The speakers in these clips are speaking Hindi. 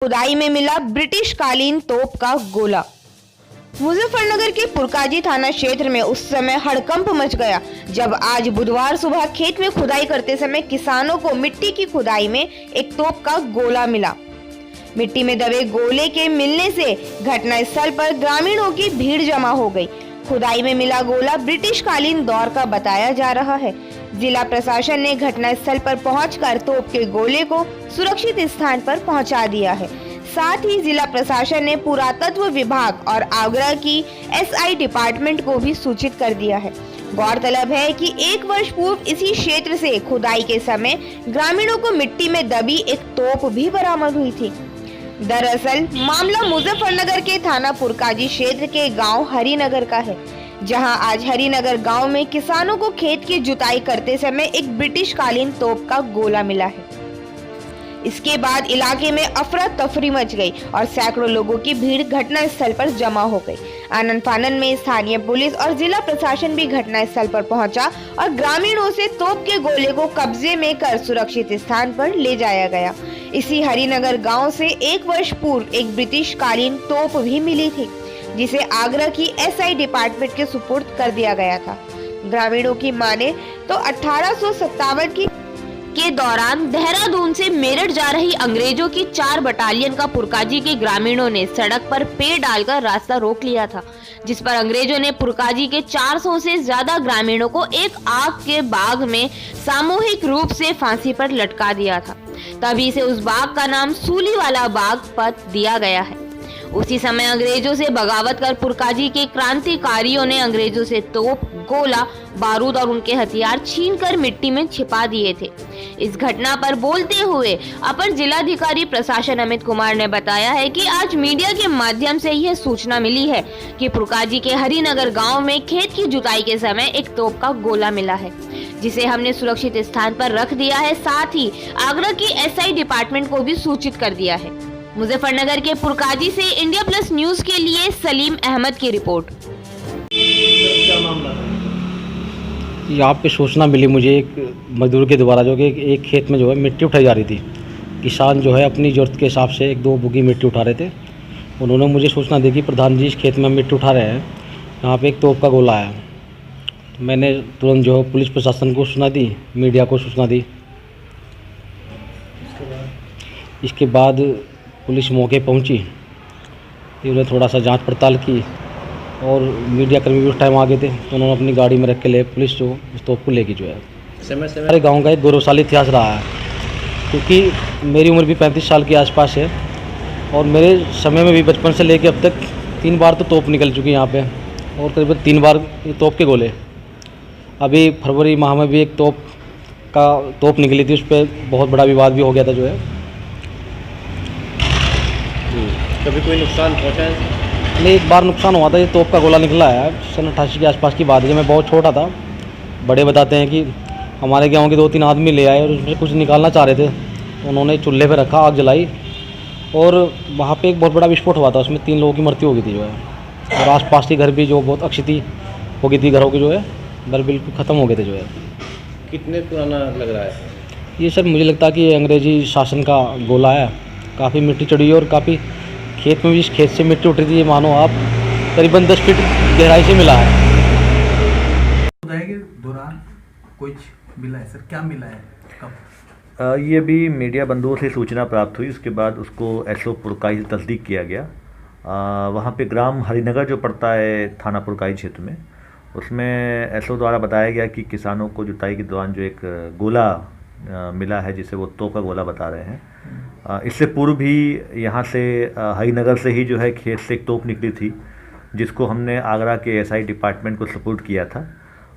खुदाई में मिला ब्रिटिश कालीन तोप का गोला। मुजफ्फरनगर के पुरकाजी थाना क्षेत्र में उस समय हड़कंप मच गया जब आज बुधवार सुबह खेत में खुदाई करते समय किसानों को मिट्टी की खुदाई में एक तोप का गोला मिला। मिट्टी में दबे गोले के मिलने से घटनास्थल पर ग्रामीणों की भीड़ जमा हो गई। खुदाई में मिला गोला ब्रिटिश कालीन दौर का बताया जा रहा है। जिला प्रशासन ने घटनास्थल पर पहुंचकर तोप के गोले को सुरक्षित स्थान पर पहुंचा दिया है। साथ ही जिला प्रशासन ने पुरातत्व विभाग और आगरा की एसआई डिपार्टमेंट को भी सूचित कर दिया है। गौरतलब है कि 1 वर्ष पूर्व इसी क्षेत्र से खुदाई के समय ग्रामीणों को मिट्टी में दबी एक तोप भी बरामद हुई थी। दरअसल मामला मुजफ्फरनगर के थाना पुरकाजी क्षेत्र के गांव हरिनगर का है, जहां आज हरिनगर गांव में किसानों को खेत की जुताई करते समय एक ब्रिटिश कालीन तोप का गोला मिला है। इसके बाद इलाके में अफरा तफरी मच गई और सैकड़ों लोगों की भीड़ घटनास्थल पर जमा हो गई। आनन फानन में स्थानीय पुलिस और जिला प्रशासन भी घटनास्थल पर पहुंचा और ग्रामीणों से तोप के गोले को कब्जे में कर सुरक्षित स्थान पर ले जाया गया। इसी हरिनगर गांव से 1 वर्ष पूर्व एक ब्रिटिश कालीन तोप भी मिली थी, जिसे आगरा की एसआई डिपार्टमेंट के सुपुर्द कर दिया गया था। ग्रामीणों की माने तो 1857 के दौरान देहरादून से मेरठ जा रही अंग्रेजों की 4 बटालियन का पुरकाजी के ग्रामीणों ने सड़क पर पेड़ डालकर रास्ता रोक लिया था, जिस पर अंग्रेजों ने पुरकाजी के 400 से ज्यादा ग्रामीणों को एक आग के बाग में सामूहिक रूप से फांसी पर लटका दिया था। तभी से उस बाग का नाम सूली वाला बाग पर दिया गया है। उसी समय अंग्रेजों से बगावत कर पुरकाजी के क्रांतिकारियों ने अंग्रेजों से तोप, गोला, बारूद और उनके हथियार छीनकर मिट्टी में छिपा दिए थे। इस घटना पर बोलते हुए अपर जिलाधिकारी प्रशासन अमित कुमार ने बताया है कि आज मीडिया के माध्यम से यह सूचना मिली है कि पुरकाजी के हरिनगर गांव में खेत की जुताई के समय एक तोप का गोला मिला है, जिसे हमने सुरक्षित स्थान पर रख दिया है। साथ ही आगरा की एसआई डिपार्टमेंट को भी सूचित कर दिया है। मुजफ्फरनगर के पुरकाजी से इंडिया प्लस न्यूज के लिए सलीम अहमद की रिपोर्ट। क्या मामला है? यहाँ पे सूचना मिली मुझे एक मजदूर के द्वारा, जो कि एक खेत में जो है मिट्टी उठाई जा रही थी। किसान जो है अपनी ज़रूरत के हिसाब से 1-2 बुगी मिट्टी उठा रहे थे। उन्होंने मुझे सूचना दी कि प्रधान जी इस खेत में मिट्टी उठा रहे हैं, यहाँ पे एक तोप का गोला आया। तो मैंने तुरंत जो है पुलिस प्रशासन को सूचना दी, मीडिया को सूचना दी। इसके बाद पुलिस मौके पहुंची, उन्होंने थोड़ा सा जांच पड़ताल की और मीडिया कर्मी भी उस टाइम आ गए थे, तो उन्होंने अपनी गाड़ी में रख के ले पुलिस जो उस तोप को लेके जो है हमारे गांव का एक गौरवशाली इतिहास रहा है, क्योंकि मेरी उम्र भी 35 साल के आसपास है और मेरे समय में भी बचपन से लेके अब तक 3 बार तो तोप निकल चुकी है यहाँ पे, और करीबन 3 बार ये तोप के गोले। अभी फरवरी माह में भी एक तोप निकली थी, उस पर बहुत बड़ा विवाद भी हो गया था जो है। कभी कोई नुकसान पहुँचा है? नहीं, एक बार नुकसान हुआ था, ये तोप का गोला निकला है। सन 88 के आसपास की बात है, जब मैं बहुत छोटा था। बड़े बताते हैं कि हमारे गांव के 2-3 आदमी ले आए और उसमें कुछ निकालना चाह रहे थे, तो उन्होंने चूल्हे पे रखा, आग जलाई और वहाँ पे एक बहुत बड़ा विस्फोट हुआ था। उसमें 3 लोगों की मृत्यु हो गई थी जो है, और आसपास के घर भी जो बहुत अक्षति हो गई थी, घरों की जो है घर बिल्कुल ख़त्म हो गए थे जो है। कितने पुराना लग रहा है ये सर? मुझे लगता है कि ये अंग्रेजी शासन का गोला है। काफ़ी मिट्टी चढ़ी है और काफ़ी खेत में भी, इस खेत से मिट्टी उठ रही थी, ये मानो आप करीबन 10 फीट गहराई से मिला है। खुदाई के दौरान कुछ मिला है सर? क्या मिला है, कब? ये भी मीडिया बंधुओं से सूचना प्राप्त हुई, उसके बाद उसको एसओ पुरकाई से तस्दीक किया गया। वहाँ पे ग्राम हरिनगर जो पड़ता है थाना पुरकाई क्षेत्र में, उसमें एसओ द्वारा बताया गया कि किसानों को जुताई के दौरान जो एक गोला मिला है, जिसे वो तोप का गोला बता रहे हैं। इससे पूर्व भी यहाँ से हरिनगर से ही जो है खेत से एक तोप निकली थी, जिसको हमने आगरा के एसआई डिपार्टमेंट को सपोर्ट किया था।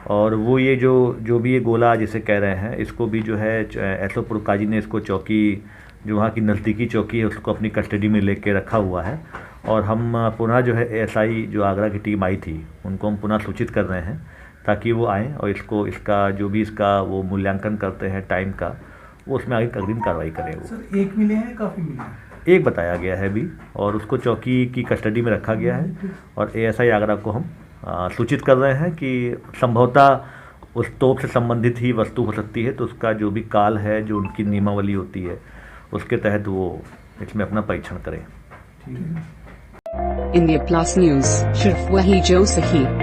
और वो ये जो भी ये गोला जिसे कह रहे हैं, इसको भी जो है एसओ पुरकाजी ने इसको चौकी, जो वहाँ की नज़दीकी चौकी है, उसको अपनी कस्टडी में लेके रखा हुआ है। और हम पुनः जो है एसआई जो आगरा की टीम आई थी, उनको हम पुनः सूचित कर रहे हैं ताकि वो आएँ और इसका जो भी इसका वो मूल्यांकन करते हैं टाइम का, वो उसमें आगे अग्रिम कार्रवाई करें। वो सर एक मिले हैं, काफ़ी मिले हैं? एक बताया गया है अभी, और उसको चौकी की कस्टडी में रखा गया है। और एएसआई आगरा को हम सूचित कर रहे हैं कि संभवतः उस तोप से संबंधित ही वस्तु हो सकती है, तो उसका जो भी काल है, जो उनकी नियमावली होती है, उसके तहत वो इसमें अपना परीक्षण करें। ठीक है। इंडिया प्लस न्यूज, सिर्फ वही जो सही।